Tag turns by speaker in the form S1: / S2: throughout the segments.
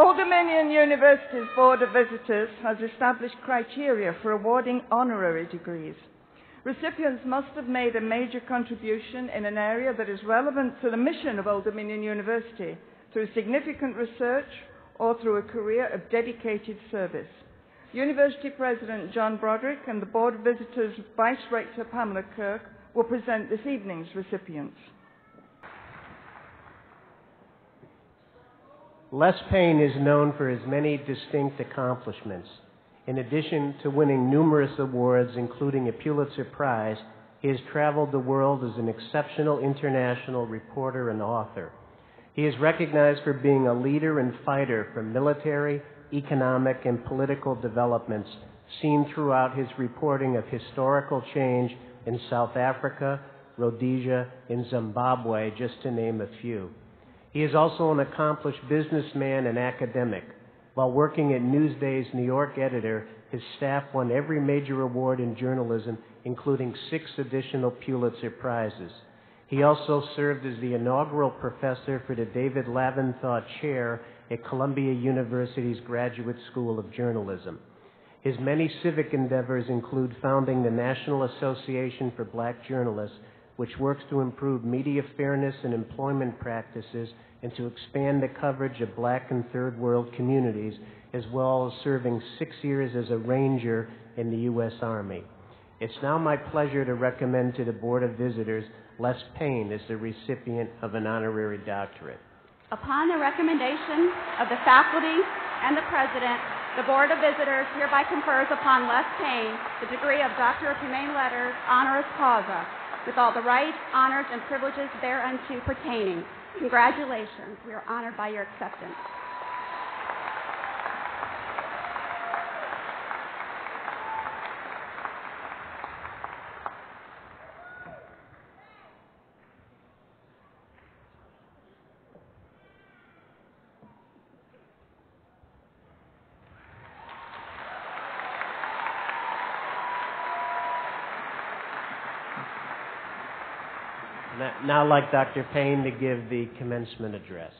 S1: Old Dominion University's Board of Visitors has established criteria for awarding honorary degrees. Recipients must have made a major contribution in an area that is relevant to the mission of Old Dominion University through significant research or through a career of dedicated service. University President John Broderick and the Board of Visitors Vice Rector Pamela Kirk will present this evening's recipients.
S2: Les Payne is known for his many distinct accomplishments. In addition to winning numerous awards, including a Pulitzer Prize, he has traveled the world as an exceptional international reporter and author. He is recognized for being a leader and fighter for military, economic, and political developments seen throughout his reporting of historical change in South Africa, Rhodesia, and Zimbabwe, just to name a few. He is also an accomplished businessman and academic. While working at Newsday's New York editor, his staff won every major award in journalism, including 6 additional Pulitzer Prizes. He also served as the inaugural professor for the David Laventhaw Chair at Columbia University's Graduate School of Journalism. His many civic endeavors include founding the National Association for Black Journalists, which works to improve media fairness and employment practices and to expand the coverage of Black and Third World communities, as well as serving 6 years as a ranger in the U.S. Army. It's now my pleasure to recommend to the Board of Visitors Les Payne as the recipient of an honorary doctorate.
S3: Upon the recommendation of the faculty and the President, the Board of Visitors hereby confers upon Les Payne the degree of Doctor of Humane Letters, honoris causa, with all the rights, honors, and privileges thereunto pertaining. Congratulations. We are honored by your acceptance.
S2: Now I'd like Dr. Payne to give the commencement address.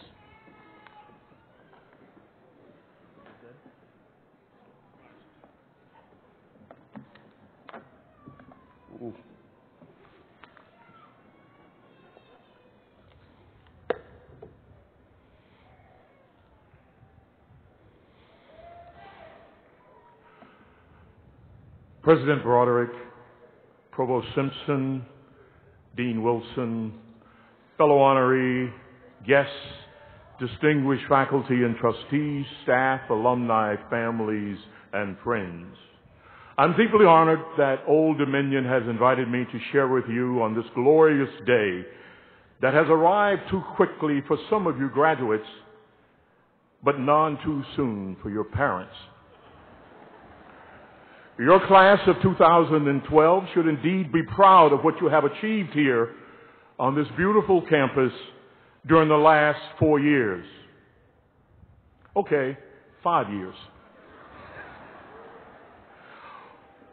S4: President Broderick, Provost Simpson, Dean Wilson, fellow honoree, guests, distinguished faculty and trustees, staff, alumni, families, and friends. I'm deeply honored that Old Dominion has invited me to share with you on this glorious day that has arrived too quickly for some of you graduates, but none too soon for your parents. Your class of 2012 should indeed be proud of what you have achieved here on this beautiful campus during the last 4 years. Okay, 5 years.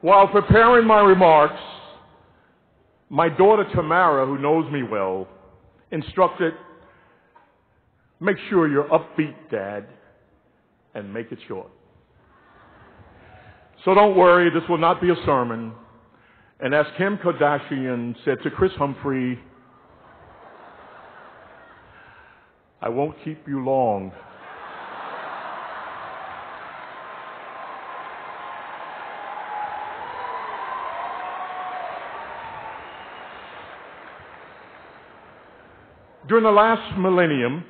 S4: While preparing my remarks, my daughter Tamara, who knows me well, instructed, "Make sure you're upbeat, Dad, and make it short." So don't worry, this will not be a sermon. And as Kim Kardashian said to Chris Humphrey, I won't keep you long. During the last millennium,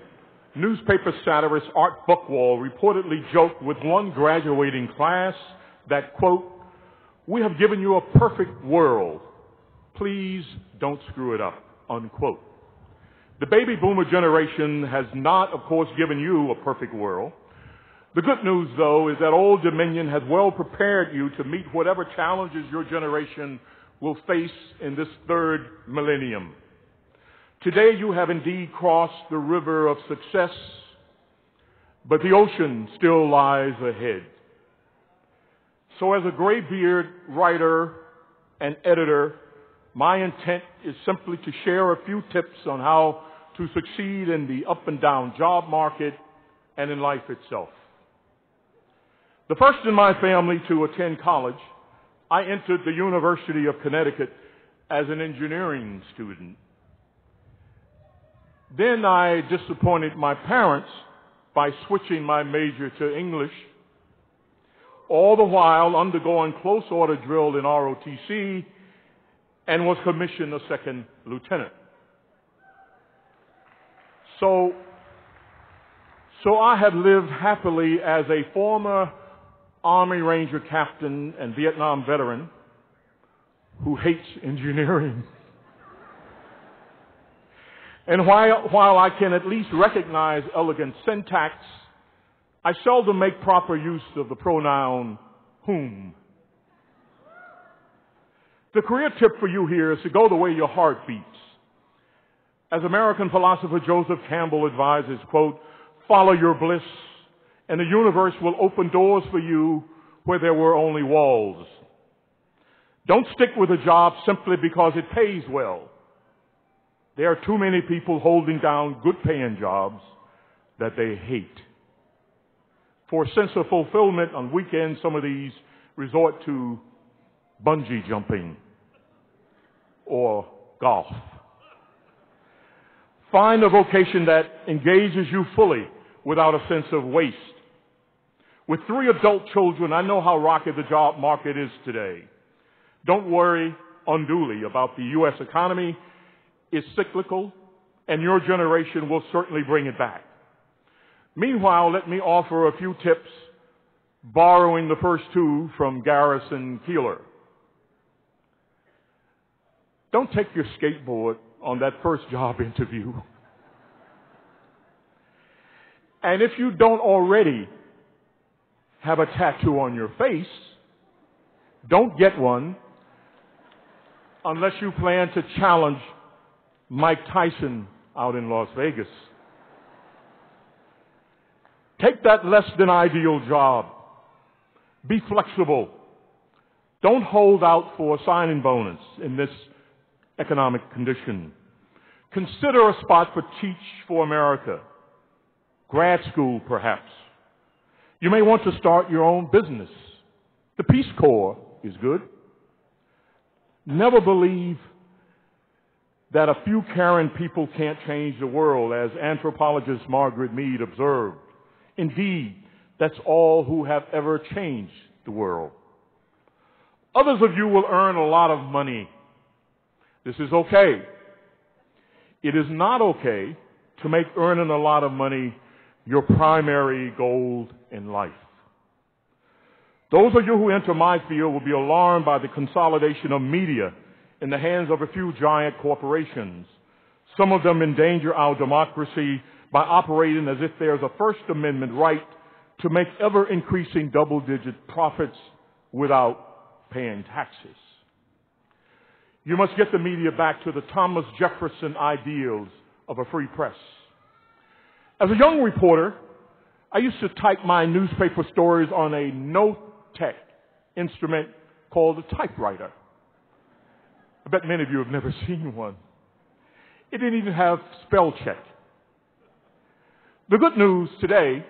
S4: newspaper satirist Art Buchwald reportedly joked with one graduating class that, quote, "We have given you a perfect world. Please don't screw it up," unquote. The baby boomer generation has not, of course, given you a perfect world. The good news, though, is that Old Dominion has well prepared you to meet whatever challenges your generation will face in this third millennium. Today you have indeed crossed the river of success, but the ocean still lies ahead. So as a gray-beard writer and editor, my intent is simply to share a few tips on how to succeed in the up and down job market and in life itself. The first in my family to attend college, I entered the University of Connecticut as an engineering student. Then I disappointed my parents by switching my major to English, all the while undergoing close order drill in ROTC and was commissioned a second lieutenant. So I have lived happily as a former Army Ranger captain and Vietnam veteran who hates engineering. And while I can at least recognize elegant syntax, I seldom make proper use of the pronoun whom. The career tip for you here is to go the way your heart beats. As American philosopher Joseph Campbell advises, quote, follow your bliss, and the universe will open doors for you where there were only walls. Don't stick with a job simply because it pays well. There are too many people holding down good-paying jobs that they hate. For a sense of fulfillment on weekends, some of these resort to bungee jumping or golf. Find a vocation that engages you fully without a sense of waste. With 3 adult children, I know how rocky the job market is today. Don't worry unduly about the U.S. economy. It's cyclical, and your generation will certainly bring it back. Meanwhile, let me offer a few tips, borrowing the first 2 from Garrison Keillor. Don't take your skateboard on that first job interview. And if you don't already have a tattoo on your face, don't get one unless you plan to challenge Mike Tyson out in Las Vegas. Take that less than ideal job. Be flexible. Don't hold out for a signing bonus in this economic condition. Consider a spot for Teach for America, grad school perhaps. You may want to start your own business. The Peace Corps is good. Never believe that a few caring people can't change the world, as anthropologist Margaret Mead observed. Indeed, that's all who have ever changed the world. Others of you will earn a lot of money. This is okay. It is not okay to make earning a lot of money your primary goal in life. Those of you who enter my field will be alarmed by the consolidation of media in the hands of a few giant corporations. Some of them endanger our democracy by operating as if there's a First Amendment right to make ever-increasing double-digit profits without paying taxes. You must get the media back to the Thomas Jefferson ideals of a free press. As a young reporter, I used to type my newspaper stories on a no-tech instrument called a typewriter. I bet many of you have never seen one. It didn't even have spell check. The good news today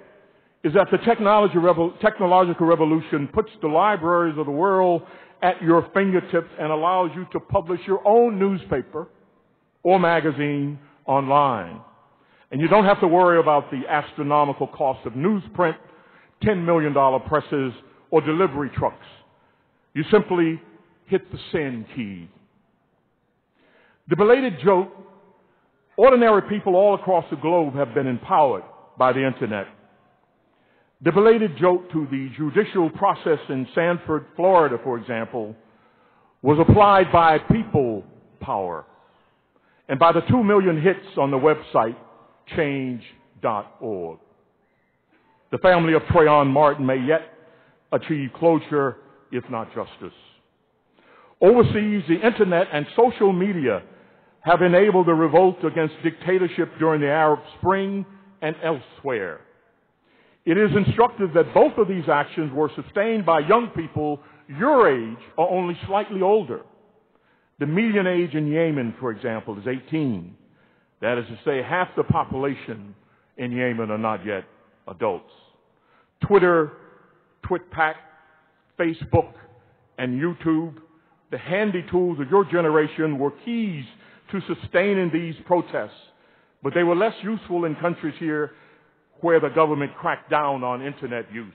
S4: is that the technological revolution puts the libraries of the world at your fingertips and allows you to publish your own newspaper or magazine online. And you don't have to worry about the astronomical cost of newsprint, $10 million presses, or delivery trucks. You simply hit the send key. The belated joke, ordinary people all across the globe have been empowered by the internet. The belated joke to the judicial process in Sanford, Florida, for example, was applied by people power and by the 2 million hits on the website change.org. The family of Trayvon Martin may yet achieve closure, if not justice. Overseas, the internet and social media have enabled the revolt against dictatorship during the Arab Spring and elsewhere. It is instructive that both of these actions were sustained by young people your age or only slightly older. The median age in Yemen, for example, is 18. That is to say, half the population in Yemen are not yet adults. Twitter, TwitPack, Facebook, and YouTube, the handy tools of your generation, were keys to sustaining these protests, but they were less useful in countries here where the government cracked down on internet use.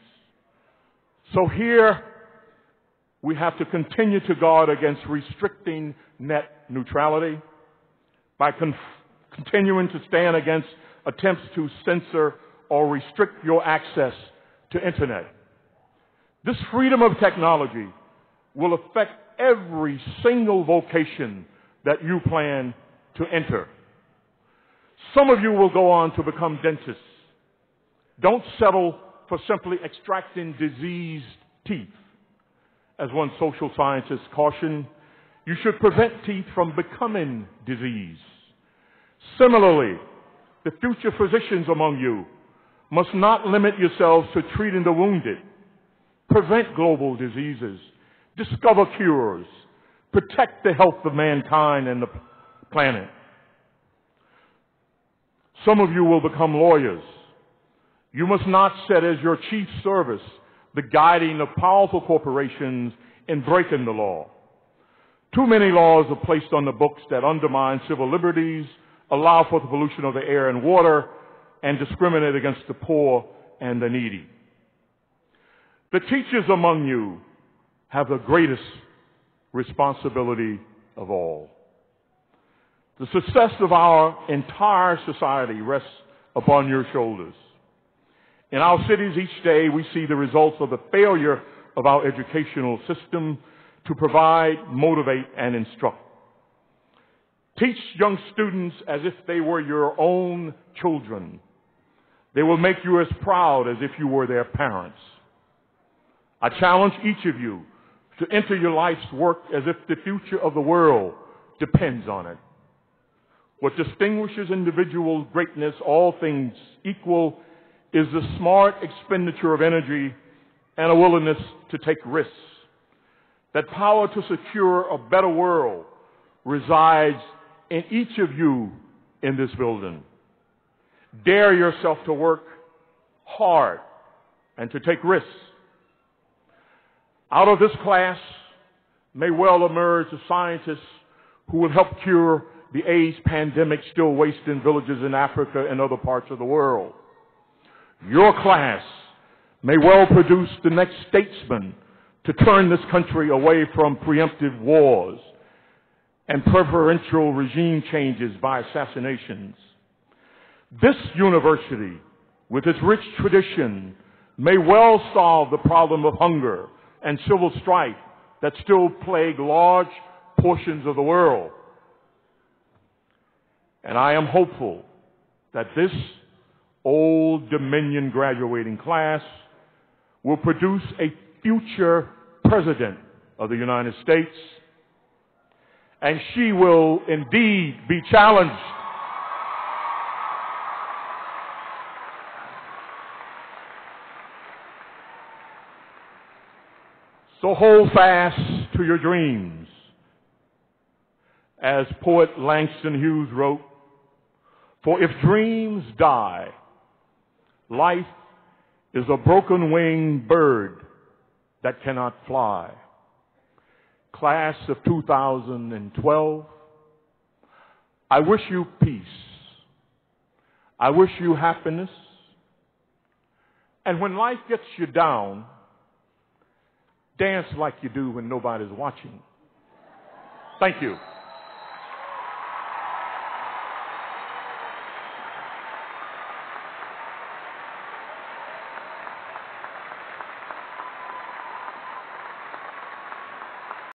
S4: So here we have to continue to guard against restricting net neutrality by continuing to stand against attempts to censor or restrict your access to internet. This freedom of technology will affect every single vocation that you plan to enter. Some of you will go on to become dentists. Don't settle for simply extracting diseased teeth. As one social scientist cautioned, you should prevent teeth from becoming disease. Similarly, the future physicians among you must not limit yourselves to treating the wounded. Prevent global diseases, discover cures, protect the health of mankind and the planet. Some of you will become lawyers. You must not set as your chief service the guiding of powerful corporations in breaking the law. Too many laws are placed on the books that undermine civil liberties, allow for the pollution of the air and water, and discriminate against the poor and the needy. The teachers among you have the greatest responsibility of all. The success of our entire society rests upon your shoulders. In our cities each day, we see the results of the failure of our educational system to provide, motivate, and instruct. Teach young students as if they were your own children. They will make you as proud as if you were their parents. I challenge each of you to enter your life's work as if the future of the world depends on it. What distinguishes individual greatness, all things equal, is the smart expenditure of energy and a willingness to take risks. That power to secure a better world resides in each of you in this building. Dare yourself to work hard and to take risks. Out of this class may well emerge the scientists who will help cure the AIDS pandemic still wasting villages in Africa and other parts of the world. Your class may well produce the next statesman to turn this country away from preemptive wars and preferential regime changes by assassinations. This university, with its rich tradition, may well solve the problem of hunger and civil strife that still plague large portions of the world. And I am hopeful that this Old Dominion graduating class will produce a future president of the United States, and she will indeed be challenged so hold fast to your dreams. As poet Langston Hughes wrote, for if dreams die, life is a broken-winged bird that cannot fly. Class of 2012, I wish you peace. I wish you happiness. And when life gets you down, dance like you do when nobody's watching. Thank you.